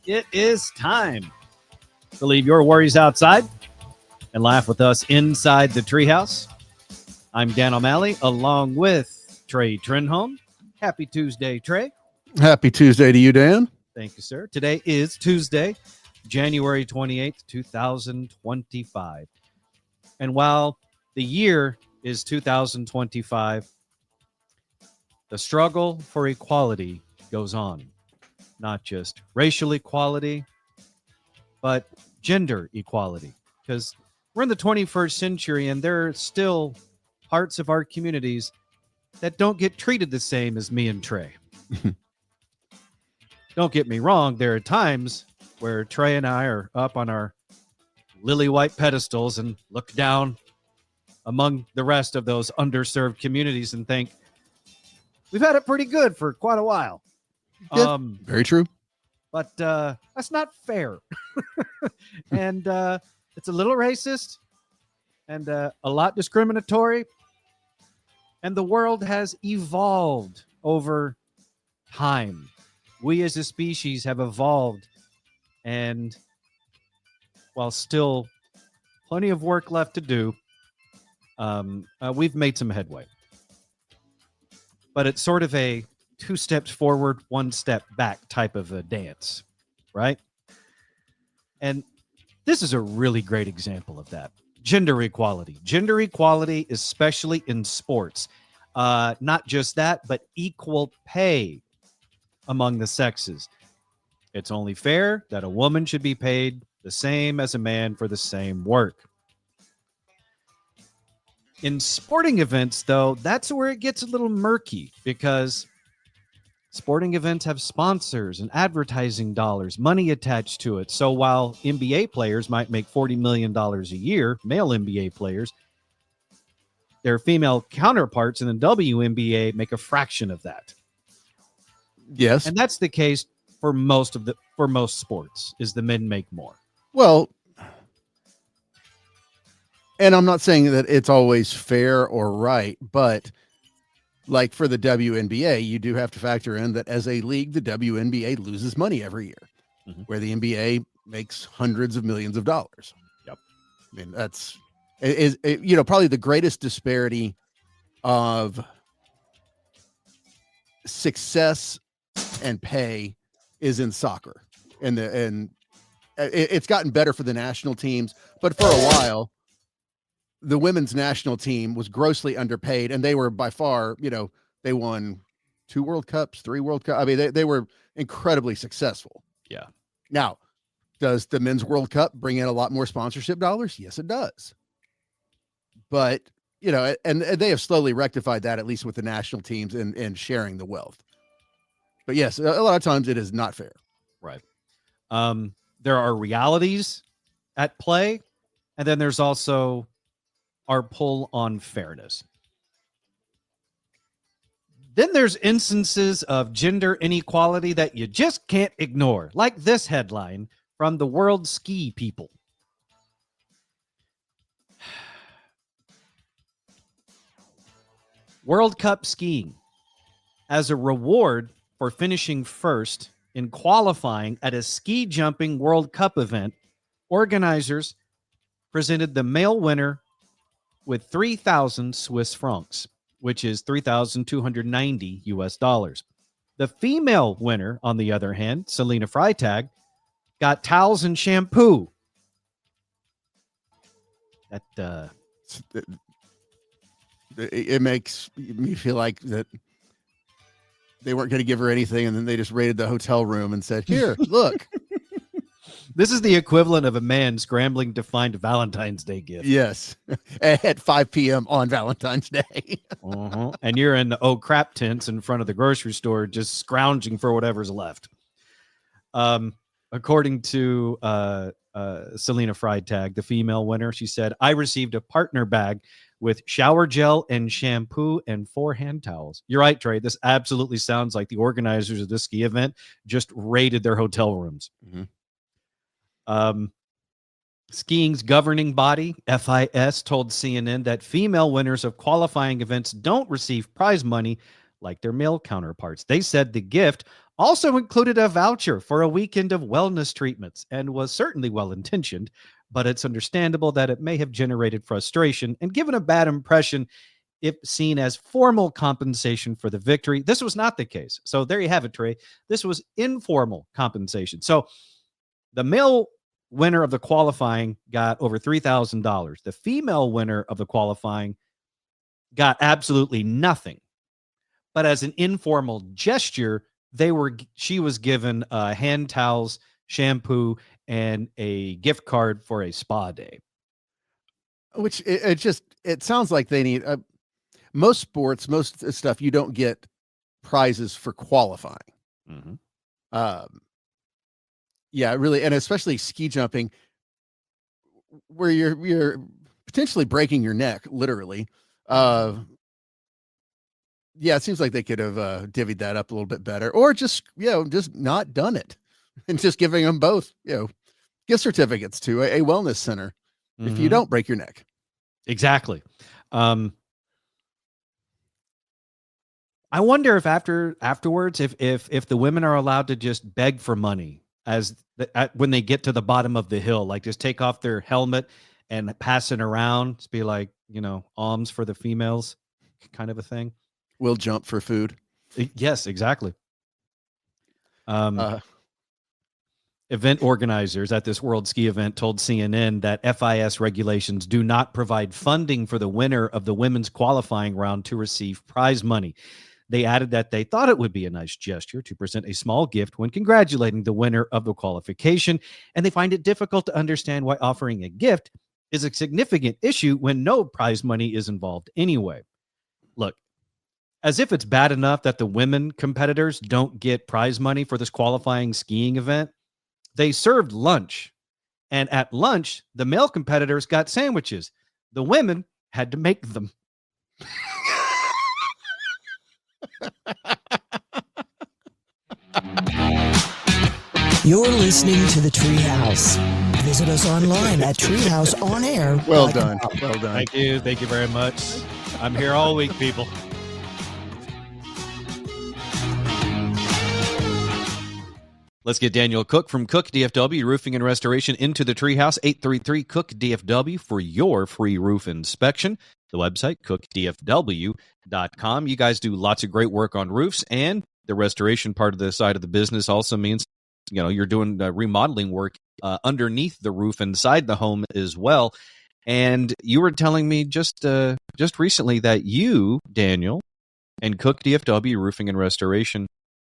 It is time to leave your worries outside and laugh with us inside the Treehouse. I'm Dan O'Malley, along with Trey Trenholm. Happy Tuesday, Trey. Happy Tuesday to you, Dan. Thank you, sir. Today is Tuesday, January 28th, 2025. And while the year is 2025, the struggle for equality goes on. Not just racial equality, but gender equality. Because we're in the 21st century and there are still parts of our communities that don't get treated the same as me and Trey. Don't get me wrong, there are times where Trey and I are up on our lily white pedestals and look down among the rest of those underserved communities and think, we've had it pretty good for quite a while. Yeah, very true. But that's not fair. And it's a little racist and a lot discriminatory. And the world has evolved over time. We as a species have evolved. And while still plenty of work left to do, we've made some headway. But it's sort of a 2 steps forward, 1 step back type of a dance, right? And this is a really great example of that. Gender equality. Gender equality, especially in sports. Not just that, but equal pay among the sexes. It's only fair that a woman should be paid the same as a man for the same work. In sporting events, though, that's where it gets a little murky because sporting events have sponsors and advertising dollars, money attached to it. So while NBA players might make $40 million a year, male NBA players, their female counterparts in the WNBA make a fraction of that. Yes. And that's the case for most sports, is the men make more. Well, and I'm not saying that it's always fair or right, but like for the WNBA, you do have to factor in that as a league, the WNBA loses money every year, where the NBA makes hundreds of millions of dollars. Yep. I mean, that's probably the greatest disparity of success and pay is in soccer. And it's gotten better for the national teams, but for a while, the women's national team was grossly underpaid, and they were by far, they won 2 World Cups, 3 World Cups. I mean, they were incredibly successful. Yeah. Now, does the men's World Cup bring in a lot more sponsorship dollars? Yes, it does. But, and they have slowly rectified that, at least with the national teams and sharing the wealth. But yes, a lot of times it is not fair. Right. There are realities at play, and then there's also our pull on fairness. Then there's instances of gender inequality that you just can't ignore, like this headline from the World Ski People. World Cup skiing. As a reward for finishing first in qualifying at a ski jumping World Cup event, organizers presented the male winner with 3,000 Swiss francs, which is 3,290 US dollars. The female winner, on the other hand, Selena Freitag, got towels and shampoo. It makes me feel like that they weren't going to give her anything, and then they just raided the hotel room and said, "Here, look." This is the equivalent of a man scrambling to find a Valentine's Day gift. Yes, at 5 p.m. on Valentine's Day. And you're in the oh crap tents in front of the grocery store just scrounging for whatever's left. According to Selena Freitag, the female winner, she said, "I received a partner bag with shower gel and shampoo and 4 hand towels." You're right, Trey. This absolutely sounds like the organizers of this ski event just raided their hotel rooms. Skiing's governing body, FIS, told CNN that female winners of qualifying events don't receive prize money like their male counterparts. They said the gift also included a voucher for a weekend of wellness treatments and was certainly well-intentioned, but it's understandable that it may have generated frustration and given a bad impression if seen as formal compensation for the victory. This was not the case. So there you have it, Trey. This was informal compensation. So the male winner of the qualifying got over $3,000. The female winner of the qualifying got absolutely nothing. But as an informal gesture, she was given hand towels, shampoo, and a gift card for a spa day. Which it sounds like they need most sports, most stuff. You don't get prizes for qualifying. Mm-hmm. Yeah, really, and especially ski jumping, where you're potentially breaking your neck, literally. Yeah, it seems like they could have divvied that up a little bit better, or just not done it, and just giving them both gift certificates to a wellness center if you don't break your neck. Exactly. I wonder if afterwards, if the women are allowed to just beg for money when they get to the bottom of the hill, like just take off their helmet and pass it around, just be like, alms for the females, kind of a thing. We'll jump for food. Yes, exactly. Event organizers at this World Ski event told CNN that FIS regulations do not provide funding for the winner of the women's qualifying round to receive prize money. They added that they thought it would be a nice gesture to present a small gift when congratulating the winner of the qualification, and they find it difficult to understand why offering a gift is a significant issue when no prize money is involved anyway. Look, as if it's bad enough that the women competitors don't get prize money for this qualifying skiing event, they served lunch. And at lunch, the male competitors got sandwiches. The women had to make them. You're listening to the Treehouse. Visit us online at treehouseonair.com. Well done. Well done. Thank you. Thank you very much. I'm here all week, people. Let's get Daniel Cook from Cook DFW Roofing and Restoration into the Treehouse. 833-COOK-DFW for your free roof inspection. The website, cookdfw.com. You guys do lots of great work on roofs, and the restoration part of the side of the business also means, you're doing remodeling work underneath the roof inside the home as well. And you were telling me just recently that you, Daniel, and Cook DFW Roofing and Restoration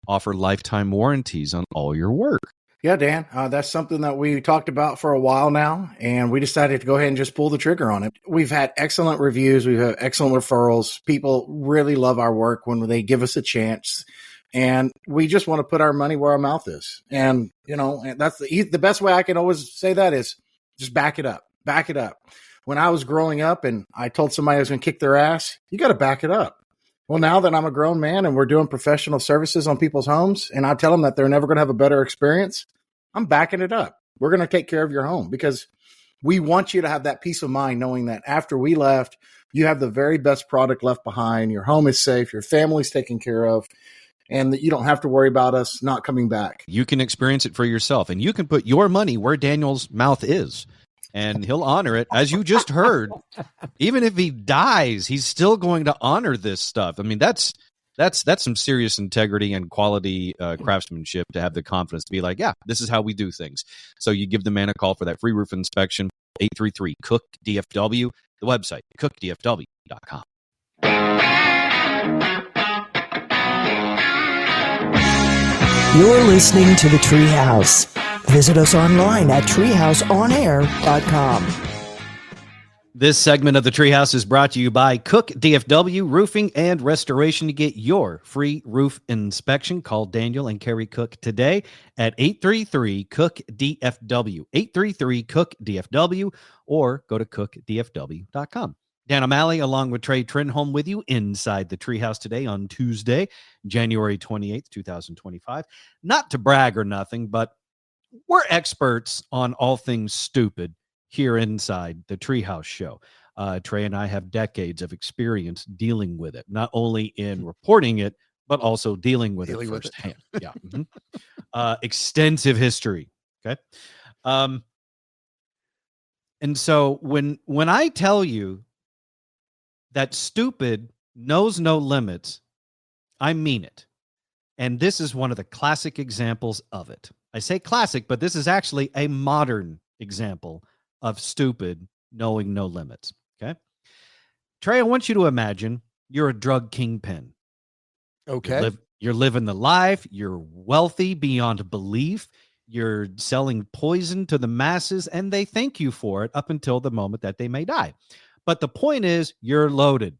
offer lifetime warranties on all your work. Yeah, Dan, that's something that we talked about for a while now, and we decided to go ahead and just pull the trigger on it. We've had excellent reviews. We've had excellent referrals. People really love our work when they give us a chance, and we just want to put our money where our mouth is. And, and that's the best way I can always say that is just back it up. Back it up. When I was growing up and I told somebody I was going to kick their ass, you got to back it up. Well, now that I'm a grown man and we're doing professional services on people's homes, and I tell them that they're never going to have a better experience, I'm backing it up. We're going to take care of your home because we want you to have that peace of mind knowing that after we left, you have the very best product left behind. Your home is safe. Your family's taken care of, and that you don't have to worry about us not coming back. You can experience it for yourself, and you can put your money where Daniel's mouth is. And he'll honor it, as you just heard. Even if he dies, he's still going to honor this stuff. I mean, that's some serious integrity and quality craftsmanship to have the confidence to be like, yeah, this is how we do things. So you give the man a call for that free roof inspection, 833-COOK-DFW, the website, cookdfw.com. You're listening to the Treehouse. Visit us online at treehouseonair.com. This segment of the Treehouse is brought to you by Cook DFW Roofing and Restoration. To get your free roof inspection, call Daniel and Carrie Cook today at 833-COOK-DFW, 833-COOK-DFW, or go to cookdfw.com. Dan O'Malley, along with Trey Trenholm, with you inside the Treehouse today on Tuesday, January 28th, 2025. Not to brag or nothing, but we're experts on all things stupid here inside the Treehouse show. Trey and I have decades of experience dealing with it, not only in reporting it, but also dealing with it firsthand. Yeah. Extensive history. Okay. And so when I tell you that stupid knows no limits, I mean it. And this is one of the classic examples of it. I say classic, but this is actually a modern example of stupid knowing no limits. Okay. Trey, I want you to imagine you're a drug kingpin. Okay. You're living the life. You're wealthy beyond belief. You're selling poison to the masses, and they thank you for it up until the moment that they may die. But the point is, you're loaded.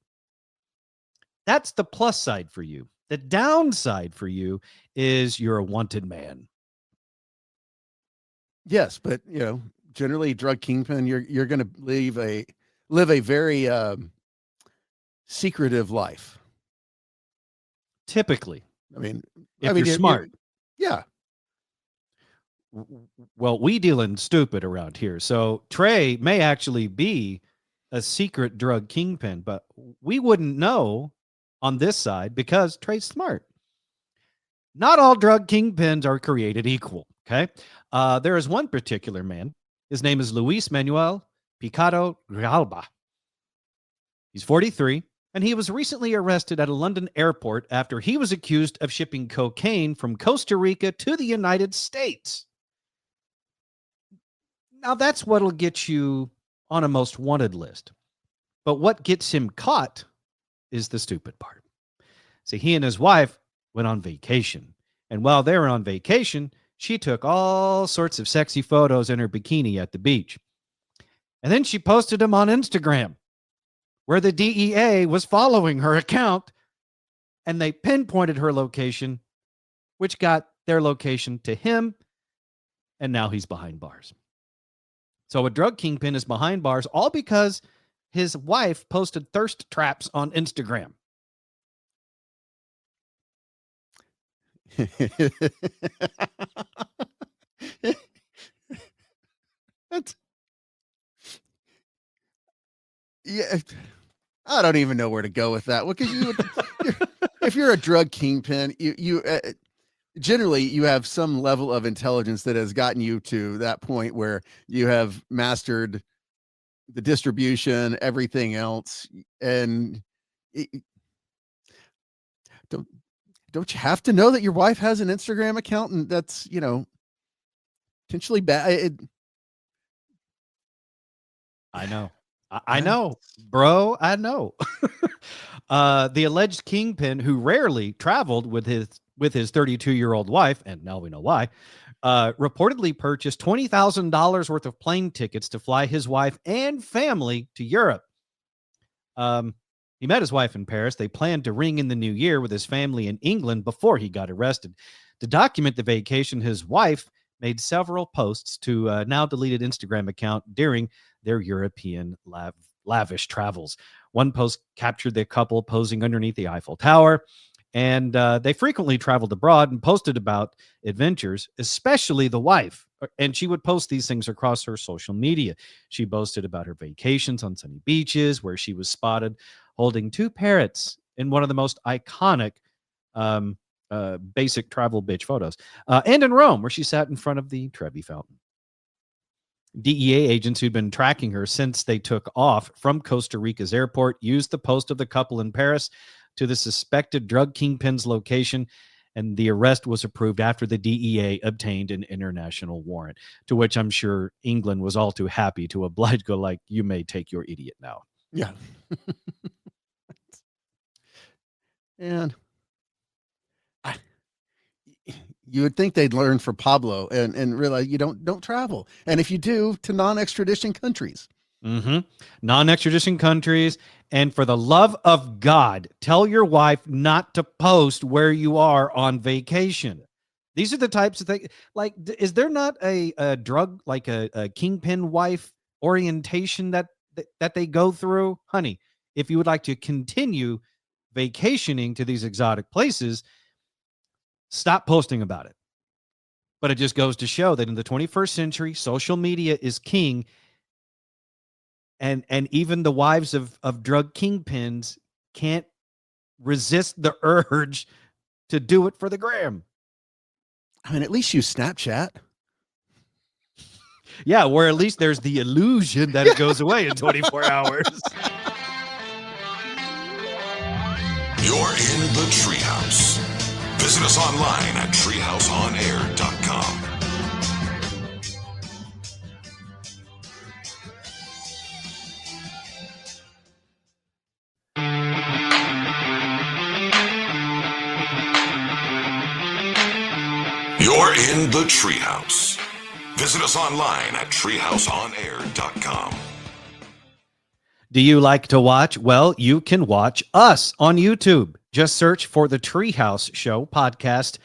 That's the plus side for you. The downside for you is you're a wanted man. Yes, but generally, drug kingpin, you're going to live a very secretive life. Typically, if you're smart. Yeah. Well, we deal in stupid around here. So Trey may actually be a secret drug kingpin, but we wouldn't know on this side because Trey's smart. Not all drug kingpins are created equal. Okay. There is one particular man. His name is Luis Manuel Picado Grijalba. He's 43, and he was recently arrested at a London airport after he was accused of shipping cocaine from Costa Rica to the United States. Now, that's what'll get you on a most wanted list. But what gets him caught is the stupid part. See, he and his wife went on vacation. And while they were on vacation, she took all sorts of sexy photos in her bikini at the beach. And then she posted them on Instagram, where the DEA was following her account, and they pinpointed her location, which got their location to him, and now he's behind bars. So a drug kingpin is behind bars, all because his wife posted thirst traps on Instagram. Yeah, I don't even know where to go with that. Well, because if you're a drug kingpin, you generally you have some level of intelligence that has gotten you to that point where you have mastered the distribution, everything else, and don't you have to know that your wife has an Instagram account and that's potentially bad? I know. I know, bro. I know. The alleged kingpin, who rarely traveled with his 32-year-old wife, and now we know why, reportedly purchased $20,000 worth of plane tickets to fly his wife and family to Europe. He met his wife in Paris. They planned to ring in the new year with his family in England before he got arrested. To document the vacation, his wife made several posts to a now deleted Instagram account during their European lavish travels. One post captured the couple posing underneath the Eiffel Tower, and they frequently traveled abroad and posted about adventures, especially the wife. And she would post these things across her social media. She boasted about her vacations on sunny beaches, where she was spotted holding 2 parrots in one of the most iconic basic travel bitch photos, and in Rome, where she sat in front of the Trevi Fountain. DEA agents who'd been tracking her since they took off from Costa Rica's airport used the post of the couple in Paris to the suspected drug kingpin's location, and the arrest was approved after the DEA obtained an international warrant, to which I'm sure England was all too happy to oblige, go like, you may take your idiot now. Yeah. And you would think they'd learn from Pablo and realize you don't travel. And if you do, to non-extradition countries. Mm-hmm. Non-extradition countries. And for the love of God, tell your wife not to post where you are on vacation. These are the types of things. Like, is there not a drug, like a kingpin wife orientation that they go through? Honey, if you would like to continue vacationing to these exotic places, stop posting about it. But it just goes to show that in the 21st century, social media is king. And even the wives of drug kingpins can't resist the urge to do it for the gram. I mean, at least use Snapchat. Yeah, where at least there's the illusion that it goes away in 24 hours. You're in the Treehouse. Visit us online at treehouseonair.com. You're in the Treehouse. Visit us online at treehouseonair.com. Do you like to watch? Well, you can watch us on YouTube. Just search for the Treehouse Show podcast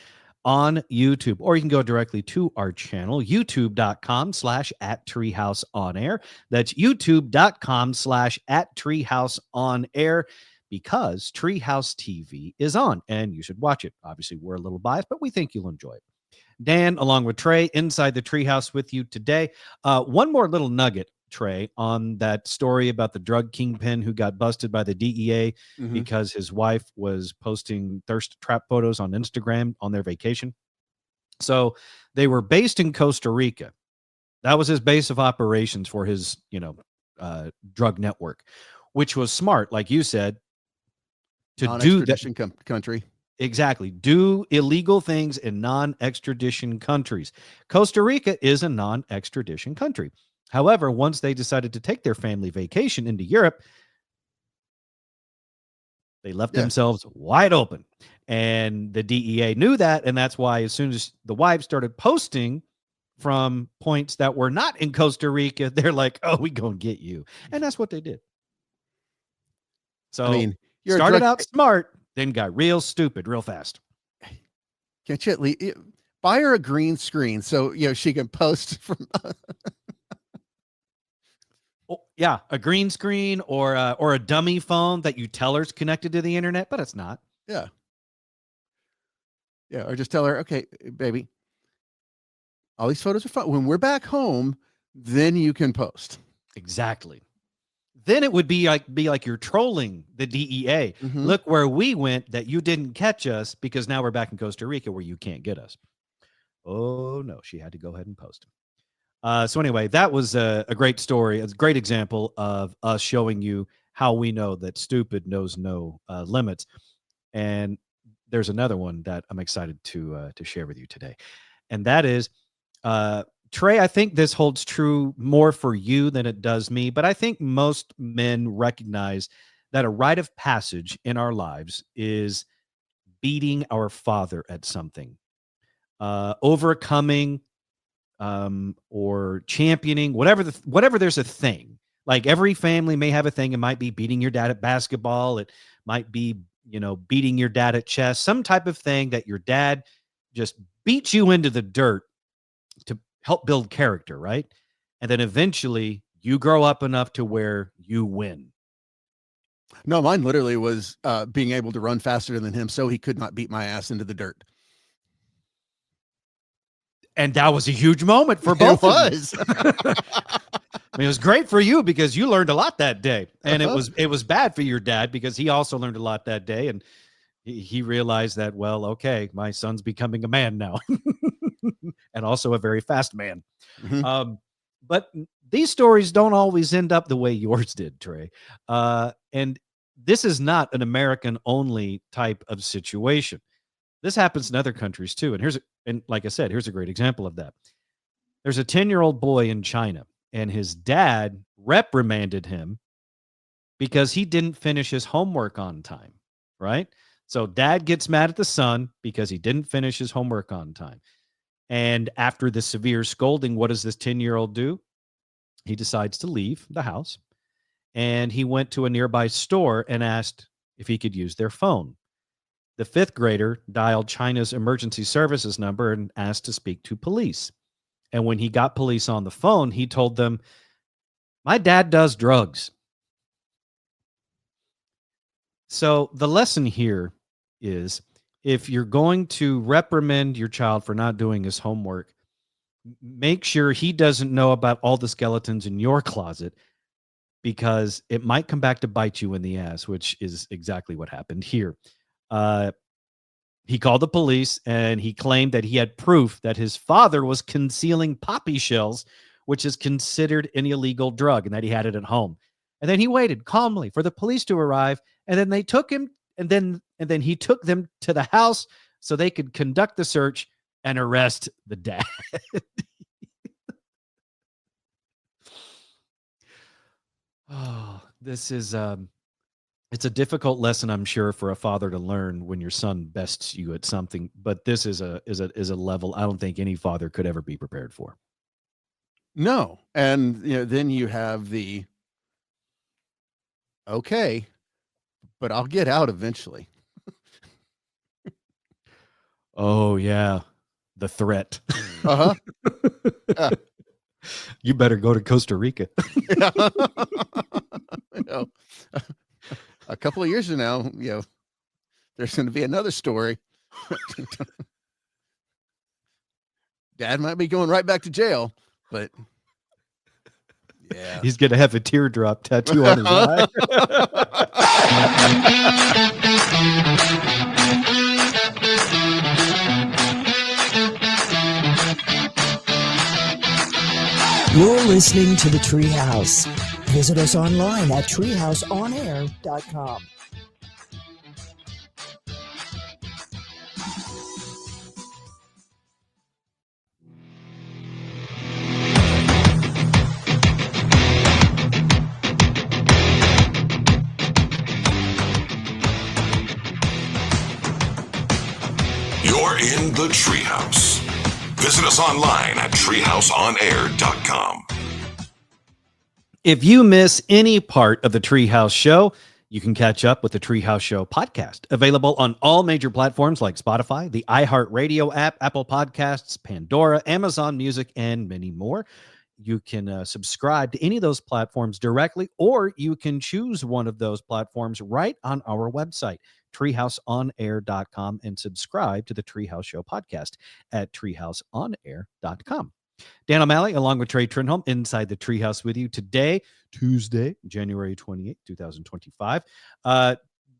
on YouTube, or you can go directly to our channel, youtube.com/@treehouseonair. That's youtube.com/@treehouseonair, because Treehouse TV is on and you should watch it. Obviously, we're a little biased, but we think you'll enjoy it. Dan, along with Trey, inside the Treehouse with you today. One more little nugget, Trey, on that story about the drug kingpin who got busted by the DEA because his wife was posting thirst trap photos on Instagram on their vacation. So they were based in Costa Rica. That was his base of operations for his, drug network, which was smart, like you said, to do that. Country. Exactly. Do illegal things in non-extradition countries. Costa Rica is a non-extradition country. However, once they decided to take their family vacation into Europe, they left themselves wide open. And the DEA knew that, and that's why as soon as the wives started posting from points that were not in Costa Rica, they're like, oh, we gonna get you. And that's what they did. So, I mean, started out smart, then got real stupid real fast. Can't you at least buy her a green screen so she can post from? Yeah, a green screen or a dummy phone that you tell her's connected to the internet, but it's not. Yeah, or just tell her, okay, baby, all these photos are fun. When we're back home, then you can post. Exactly. Then it would be like you're trolling the DEA. Look where we went that you didn't catch us, because now we're back in Costa Rica where you can't get us. Oh, no, she had to go ahead and post. So anyway, that was a great story. It's a great example of us showing you how we know that stupid knows no limits. And there's another one that I'm excited to share with you today. And that is, Trey, I think this holds true more for you than it does me, but I think most men recognize that a rite of passage in our lives is beating our father at something, overcoming, or championing, whatever there's a thing. Like every family may have a thing. It might be beating your dad at basketball. It might be, beating your dad at chess, some type of thing that your dad just beats you into the dirt to help build character, right? And then eventually you grow up enough to where you win. No, mine literally was being able to run faster than him so he could not beat my ass into the dirt. And that was a huge moment for both. It was. I mean, it was great for you because you learned a lot that day. And it was bad for your dad because he also learned a lot that day. And he realized that, well, okay, my son's becoming a man now. And also a very fast man. But these stories don't always end up the way yours did, Trey. And this is not an American only type of situation. This happens in other countries too. And like I said, here's a great example of that. There's a 10-year-old boy in China, and his dad reprimanded him because he didn't finish his homework on time, right? So dad gets mad at the son because he didn't finish his homework on time. And after the severe scolding, what does this 10-year-old do? He decides to leave the house, and he went to a nearby store and asked if he could use their phone. The fifth grader dialed China's emergency services number and asked to speak to police. And when he got police on the phone, he told them, "My dad does drugs." So the lesson here is, if you're going to reprimand your child for not doing his homework, make sure he doesn't know about all the skeletons in your closet, because it might come back to bite you in the ass, which is exactly what happened here. he called the police and he claimed that he had proof that his father was concealing poppy shells, which is considered an illegal drug, and that he had it at home. And then he waited calmly for the police to arrive, and then they took him, and then he took them to the house so they could conduct the search and arrest the dad. Oh, this is it's a difficult lesson, I'm sure, for a father to learn when your son bests you at something, but this is a level I don't think any father could ever be prepared for. No. And then you have the okay, but I'll get out eventually. Oh yeah, the threat. Uh-huh. You better go to Costa Rica. A couple of years from now, there's going to be another story. Dad might be going right back to jail, but yeah, he's going to have a teardrop tattoo on his eye. You're listening to the Treehouse. Visit us online at treehouseonair.com. You're in the Treehouse. Visit us online at treehouseonair.com. If you miss any part of the Treehouse Show, you can catch up with the Treehouse Show podcast, available on all major platforms like Spotify, the iHeartRadio app, Apple Podcasts, Pandora, Amazon Music, and many more. You can subscribe to any of those platforms directly, or you can choose one of those platforms right on our website, treehouseonair.com, and subscribe to the Treehouse Show podcast at treehouseonair.com. Dan O'Malley, along with Trey Trenholm, inside the Treehouse with you today, Tuesday, January 28th, 2025.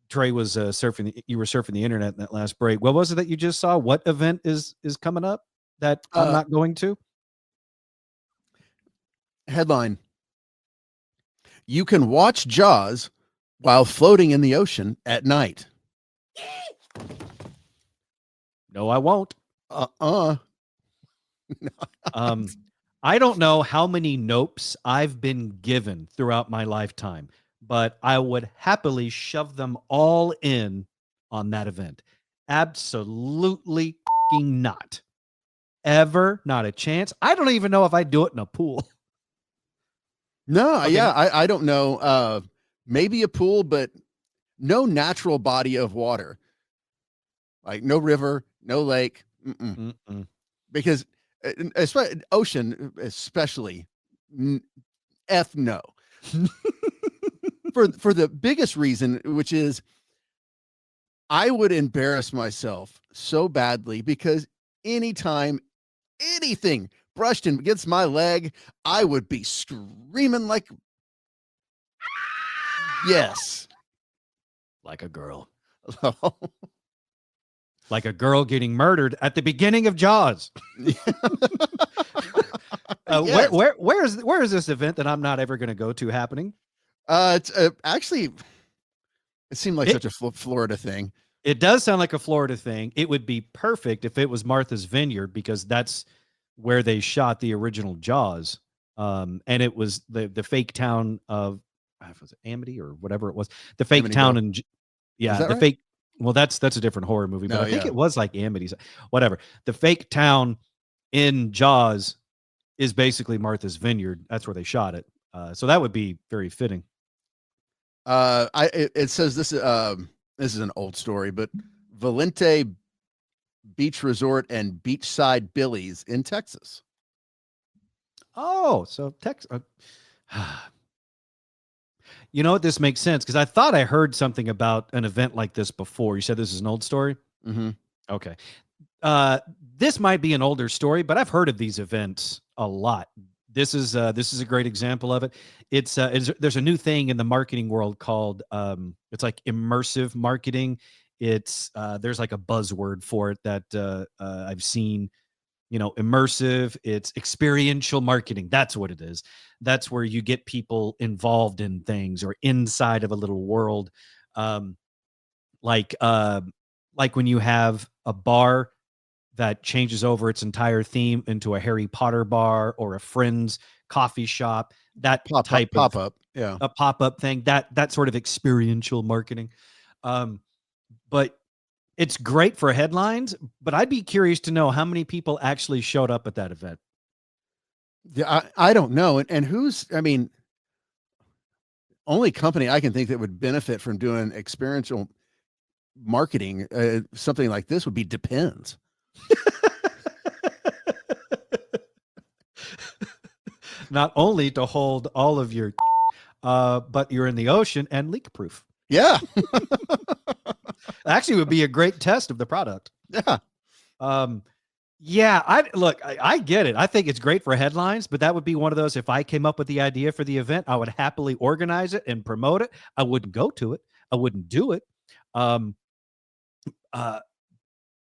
Trey was you were surfing the internet in that last break. What was it that you just saw? What event is coming up that I'm not going to? Headline: you can watch Jaws while floating in the ocean at night. No, I won't. I don't know how many nopes I've been given throughout my lifetime, but I would happily shove them all in on that event. Absolutely not. Ever, not a chance. I don't even know if I'd do it in a pool. No, Okay. yeah, I don't know. Maybe a pool, but no natural body of water. Like no river, no lake. Because especially ocean, especially F no. for the biggest reason, which is I would embarrass myself so badly, because anytime anything brushed against my leg, I would be screaming like yes, like a girl. Like a girl getting murdered at the beginning of Jaws. Yes. Where is this event that I'm not ever going to go to happening? It's actually, it seemed like such a Florida thing. It does sound like a Florida thing. It would be perfect if it was Martha's Vineyard, because that's where they shot the original Jaws. And it was the fake town of, was it Amity or whatever it was? The fake Amityville. town in, yeah, the right? fake. Well, that's a different horror movie, but No, I think yeah. it was like Amity's, whatever. The fake town in Jaws is basically Martha's Vineyard. That's where they shot it. So that would be very fitting. It says this is an old story, but Valente Beach Resort and Beachside Billy's in Texas. Oh, so Texas. You know what? This makes sense, because I thought I heard something about an event like this before. You said this is an old story? Mm-hmm. Okay. This might be an older story, but I've heard of these events a lot. This is a great example of it. There's a new thing in the marketing world called it's like immersive marketing. It's there's like a buzzword for it that I've seen. Immersive. It's experiential marketing. That's what it is. That's where you get people involved in things or inside of a little world. Like when you have a bar that changes over its entire theme into a Harry Potter bar or a Friends coffee shop, that type of pop-up. Yeah. a pop-up thing, that sort of experiential marketing. But it's great for headlines, but I'd be curious to know how many people actually showed up at that event. Yeah, I don't know. And only company I can think that would benefit from doing experiential marketing, something like this would be Depends. Not only to hold all of your, but you're in the ocean and leak proof. Yeah. Actually would be a great test of the product. Yeah. Yeah, I get it. I think it's great for headlines, but that would be one of those, if I came up with the idea for the event, I would happily organize it and promote it. I wouldn't go to it. I wouldn't do it.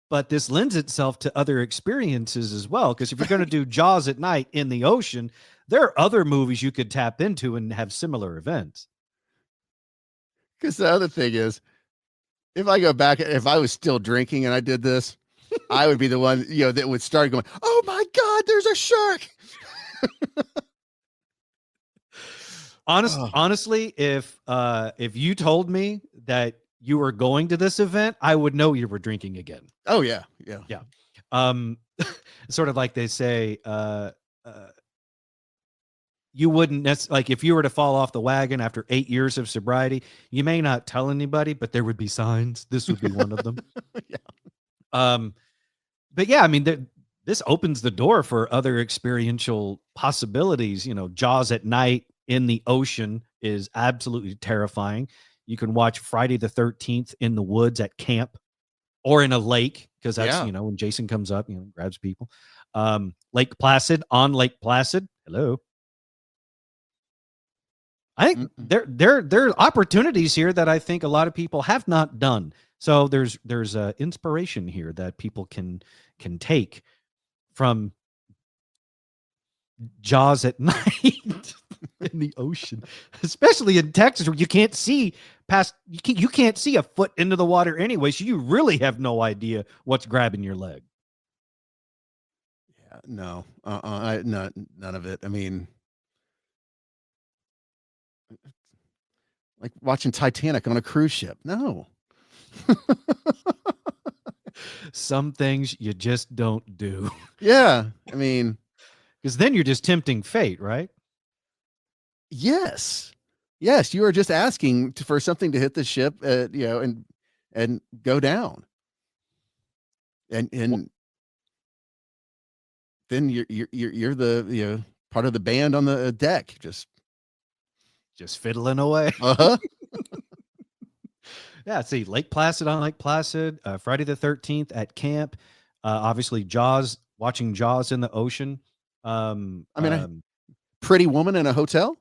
But this lends itself to other experiences as well. Because if you're going to do Jaws at night in the ocean, there are other movies you could tap into and have similar events. Because the other thing is, if I go back, if I was still drinking and I did this, I would be the one, that would start going, "Oh my God, there's a shark." Honestly, if you told me that you were going to this event, I would know you were drinking again. Oh yeah. Sort of like they say, you wouldn't like if you were to fall off the wagon after 8 years of sobriety, you may not tell anybody, but there would be signs. This would be one of them. Yeah. But yeah, I mean, this opens the door for other experiential possibilities. Jaws at night in the ocean is absolutely terrifying. You can watch Friday the 13th in the woods at camp or in a lake, because that's, when Jason comes up, grabs people. Lake Placid, on Lake Placid. Hello. I think there are opportunities here that I think a lot of people have not done. So there's inspiration here that people can take from Jaws at night in the ocean, especially in Texas, where you can't see past. You can't see a foot into the water anyway, so you really have no idea what's grabbing your leg. Yeah, no, none of it. I mean, like watching Titanic on a cruise ship. No. Some things you just don't do. Yeah, I mean, because then you're just tempting fate, right? Yes, you are just asking for something to hit the ship, and go down, and then you're the part of the band on the deck, just fiddling away. Uh-huh. Yeah, see, Lake Placid, on Lake Placid, Friday the 13th at camp. Obviously, Jaws, watching Jaws in the ocean. Pretty Woman in a hotel.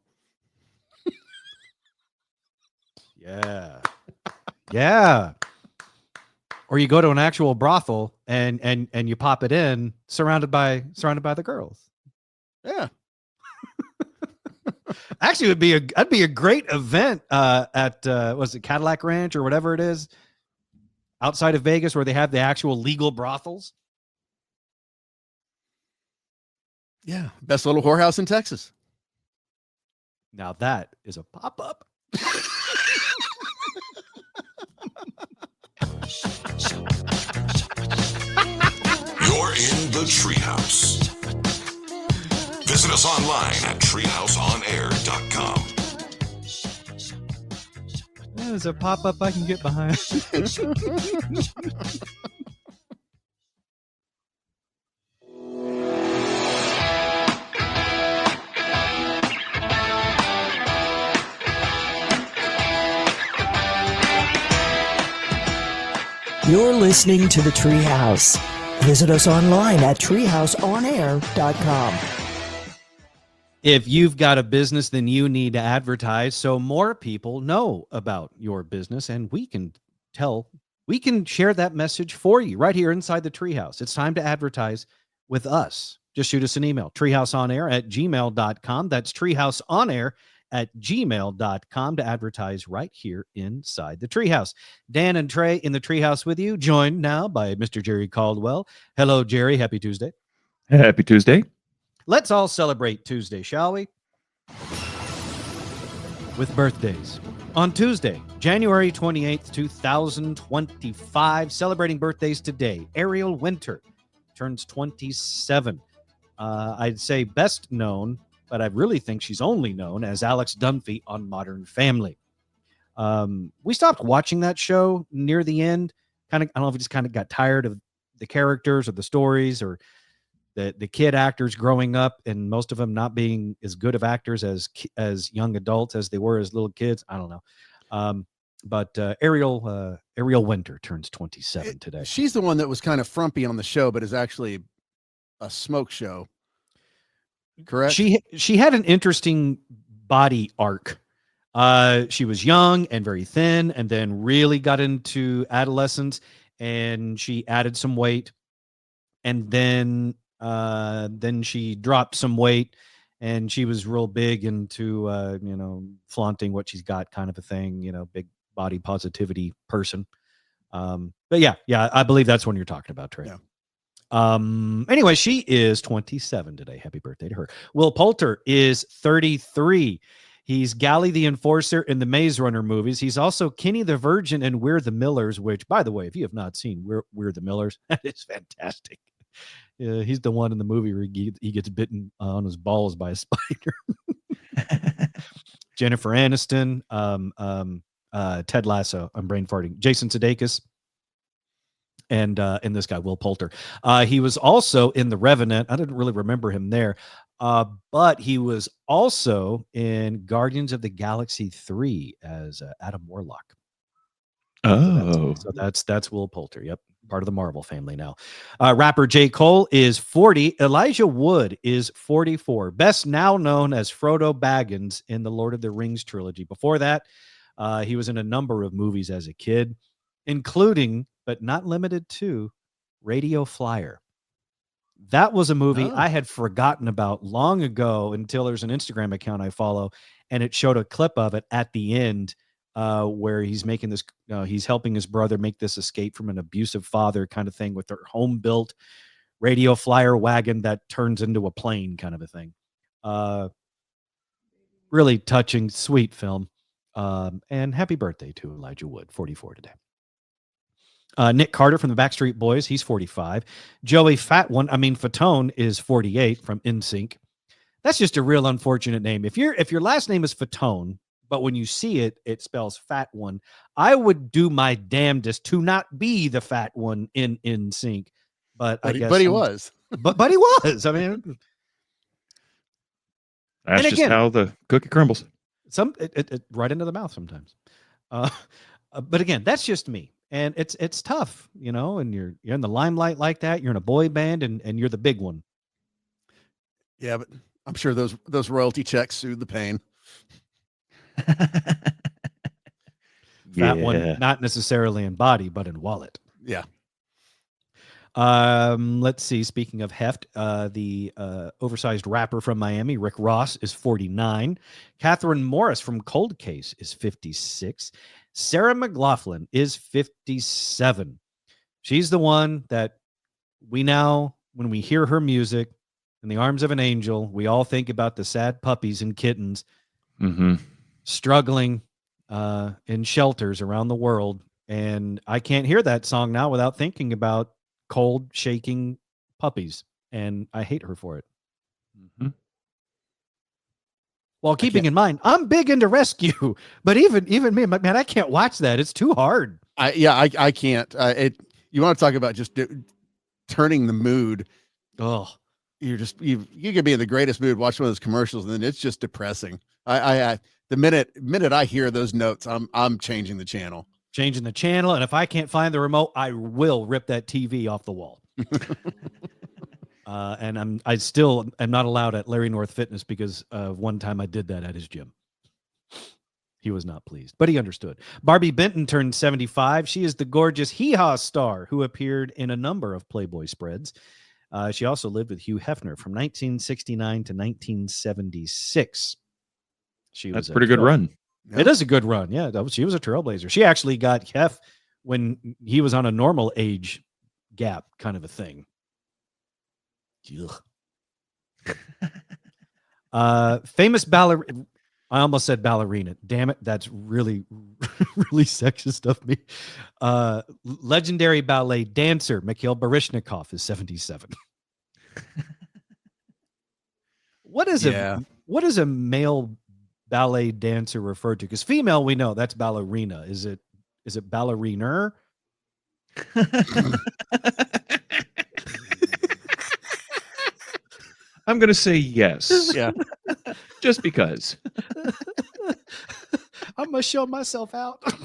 Yeah. Yeah. Or you go to an actual brothel and you pop it in, surrounded by the girls. Yeah. Actually, that'd be a great event at was it Cadillac Ranch or whatever it is outside of Vegas, where they have the actual legal brothels. Yeah, best little whorehouse in Texas. Now that is a pop-up. You're in the Treehouse. Visit us online at treehouseonair.com. There's a pop-up I can get behind. You're listening to the Treehouse. Visit us online at treehouseonair.com. If you've got a business, then you need to advertise so more people know about your business, and we can tell we can share that message for you right here inside the Treehouse. It's time to advertise with us. Just shoot us an email, treehouseonair@gmail.com. That's treehouseonair@gmail.com to advertise right here inside the Treehouse. Dan and Trey in the Treehouse with you, joined now by Mr. Jerry Caldwell. Hello, Jerry. Happy Tuesday. Happy Tuesday. Let's all celebrate Tuesday, shall we? With birthdays. On Tuesday, January 28th, 2025, celebrating birthdays today, Ariel Winter turns 27. I'd say best known, but I really think she's only known as Alex Dunphy on Modern Family. We stopped watching that show near the end. I don't know if we just kind of got tired of the characters or the stories or the kid actors growing up, and most of them not being as good of actors as young adults as they were as little kids. I don't know. But Ariel Winter turns 27 today. She's the one that was kind of frumpy on the show, but is actually a smoke show. Correct? She had an interesting body arc. She was young and very thin, and then really got into adolescence, and she added some weight, and then she dropped some weight, and she was real big into flaunting what she's got, kind of a thing, big body positivity person. But yeah, I believe that's when you're talking about, Trey. Yeah. Anyway, she is 27 today. Happy birthday to her. Will Poulter is 33. He's Gally the Enforcer in the Maze Runner movies. He's also Kenny the Virgin in We're the Millers, which, by the way, if you have not seen We're the Millers, that is fantastic. He's the one in the movie where he gets bitten on his balls by a spider. Jennifer Aniston, Ted Lasso. I'm brain farting. Jason Sudeikis, and this guy Will Poulter. He was also in The Revenant. I didn't really remember him there, but he was also in Guardians of the Galaxy 3 as Adam Warlock. Oh, so that's Will Poulter. Yep, part of the Marvel family now. Rapper J. Cole is 40. Elijah Wood is 44. Best now known as Frodo Baggins in the Lord of the Rings trilogy. Before that, he was in a number of movies as a kid, including, but not limited to, Radio Flyer. That was a movie I had forgotten about long ago until there's an Instagram account I follow, and it showed a clip of it at the end where he's making this, he's helping his brother make this escape from an abusive father kind of thing with their home-built Radio Flyer wagon that turns into a plane kind of a thing. Really touching, sweet film. And happy birthday to Elijah Wood, 44 today. Nick Carter from the Backstreet Boys, he's 45. Joey Fatone is 48 from NSYNC. That's just a real unfortunate name. If your last name is Fatone, but when you see it, it spells fat one, I would do my damnedest to not be the fat one in NSYNC. But he was. But he was. I mean, that's just how the cookie crumbles. It right into the mouth sometimes. But again, that's just me. And it's tough, and you're in the limelight like that. You're in a boy band and you're the big one. Yeah, but I'm sure those royalty checks soothe the pain. Fat one, not necessarily in body, but in wallet. Yeah. Let's see. Speaking of heft, the oversized rapper from Miami, Rick Ross, is 49. Catherine Morris from Cold Case is 56. Sarah McLachlan is 57. She's the one that we now, when we hear her music, In the Arms of an Angel, we all think about the sad puppies and kittens struggling in shelters around the world. And I can't hear that song now without thinking about cold, shaking puppies. And I hate her for it. While keeping in mind, I'm big into rescue, but even me, man, I can't watch that. It's too hard. I can't. You want to talk about just turning the mood? Oh, you could be in the greatest mood, watch one of those commercials, and then it's just depressing. The minute I hear those notes, I'm changing the channel. And if I can't find the remote, I will rip that TV off the wall. And I still am not allowed at Larry North Fitness because one time I did that at his gym. He was not pleased, but he understood. Barbie Benton turned 75. She is the gorgeous Hee-Haw star who appeared in a number of Playboy spreads. She also lived with Hugh Hefner from 1969 to 1976. That's a pretty good run. Yep. It is a good run. Yeah, she was a trailblazer. She actually got Hef when he was on a normal age gap kind of a thing. Famous ballerina. I almost said ballerina. Damn it. That's really, really sexist of me. Legendary ballet dancer Mikhail Baryshnikov is 77. What is a male ballet dancer referred to? Because female, we know that's ballerina. Is it balleriner? I'm going to say yes. Yeah. Just because. I'm going to show myself out. You're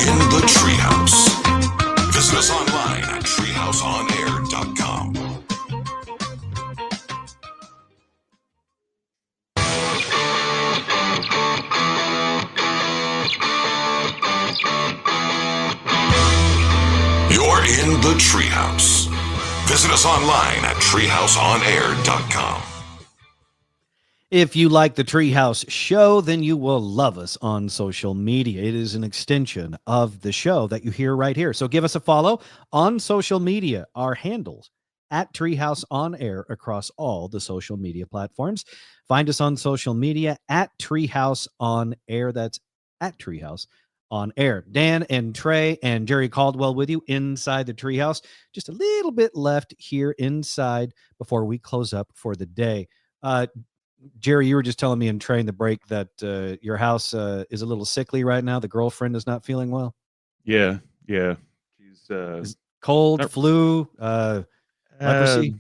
in the Treehouse. Visit us online at treehouseonair.com. You're in the Treehouse. Visit us online at treehouseonair.com. If you like the Treehouse show, then you will love us on social media. It is an extension of the show that you hear right here. So give us a follow on social media. Our handles at Treehouse on Air across all the social media platforms. Find us on social media at Treehouse on Air. That's at Treehouse on Air. Dan and Trey and Jerry Caldwell with you inside the Treehouse. Just a little bit left here inside before we close up for the day. Jerry, you were just telling me in Trey in the break that your house is a little sickly right now. The girlfriend is not feeling well. Yeah. She's cold, flu, leprosy.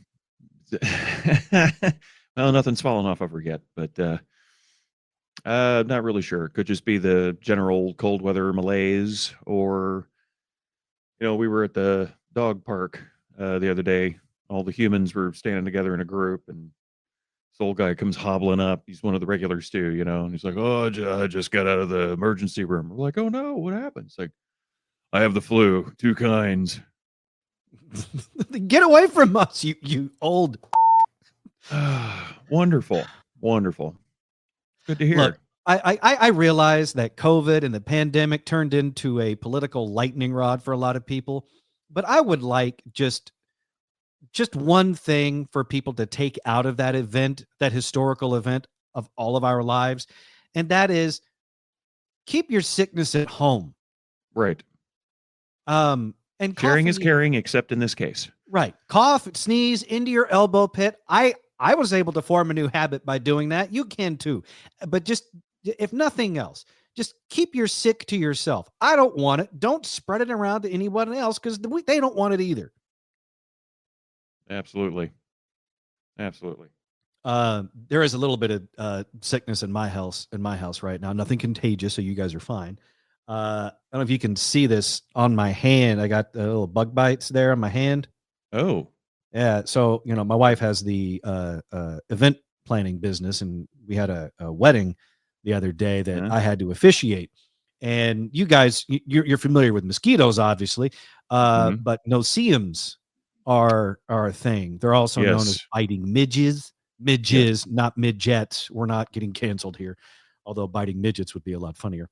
Well, nothing's fallen off of her yet, but not really sure. Could just be the general cold weather malaise, or we were at the dog park the other day. All the humans were standing together in a group, and this old guy comes hobbling up. He's one of the regulars too, and he's like, "Oh, I just got out of the emergency room." We're like, "Oh no, what happened?" It's like, "I have the flu, 2 kinds." Get away from us, you old. Wonderful. Good to hear. Look, I realize that COVID and the pandemic turned into a political lightning rod for a lot of people, but I would like just one thing for people to take out of that event, that historical event of all of our lives, and that is keep your sickness at home. Right. And sharing is caring, except in this case. Right. Cough, sneeze into your elbow pit. I was able to form a new habit by doing that. You can too. But just, if nothing else, just keep your sick to yourself. I don't want it. Don't spread it around to anyone else because they don't want it either. Absolutely. There is a little bit of sickness in my house right now. Nothing contagious, so you guys are fine. I don't know if you can see this on my hand. I got little bug bites there on my hand. Oh, yeah. So, my wife has the event planning business, and we had a wedding the other day that I had to officiate. And you guys, you're familiar with mosquitoes, obviously, but no-see-ums are a thing. They're also known as biting midges, not midgets. We're not getting canceled here, although biting midgets would be a lot funnier.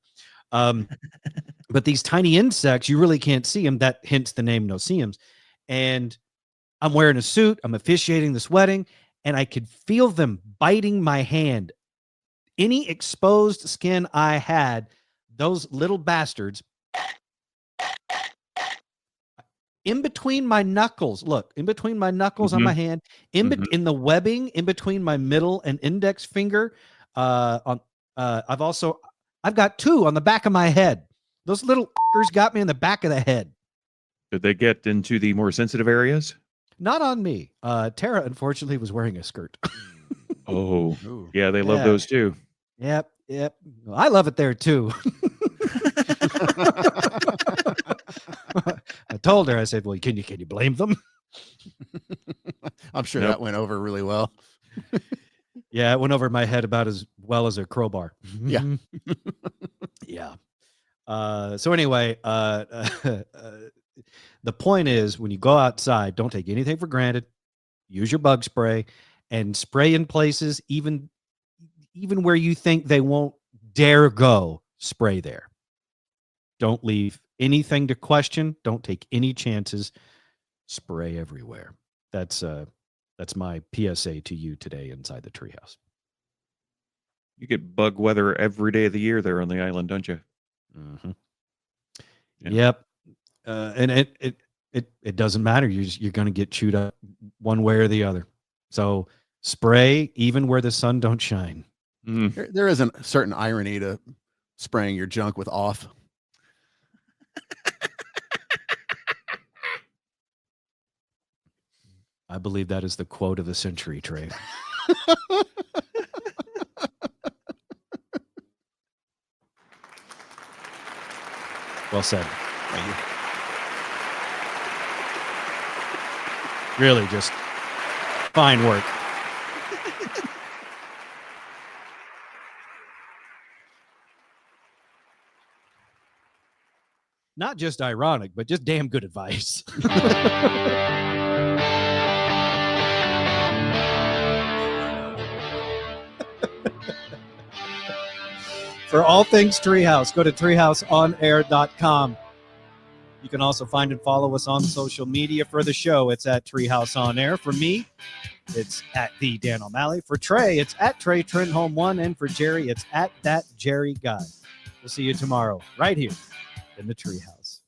But these tiny insects, you really can't see them. That hence the name no-see-ums. And I'm wearing a suit. I'm officiating this wedding, and I could feel them biting my hand. Any exposed skin I had, those little bastards in between my knuckles. Look, in between my knuckles on my hand, in the webbing, in between my middle and index finger. I've got 2 on the back of my head. Those little got me in the back of the head. Did they get into the more sensitive areas? Not on me. Tara, unfortunately, was wearing a skirt. Oh, yeah, they love those too. Yep. Well, I love it there too. I told her, I said, well, can you blame them? I'm sure Nope. that went over really well. Yeah, it went over my head about as well as a crowbar. Yeah. Yeah. So anyway, the point is when you go outside, don't take anything for granted. Use your bug spray and spray in places even where you think they won't dare go, spray there. Don't leave anything to question. Don't take any chances. Spray everywhere. That's my PSA to you today inside the treehouse. You get bug weather every day of the year there on the island, don't you? Mm-hmm. Yeah. Yep. And it doesn't matter. You're going to get chewed up one way or the other. So spray even where the sun don't shine. There is a certain irony to spraying your junk with off. I believe that is the quote of the century, Trey. Well said. Thank you. Really just fine work. Not just ironic, but just damn good advice. For all things Treehouse, go to treehouseonair.com. You can also find and follow us on social media. For the show, it's at Treehouse On Air. For me, it's at the Dan O'Malley. For Trey, it's at Trey Trenholm 1. And for Jerry, it's at that Jerry Guy. We'll see you tomorrow right here in the Treehouse.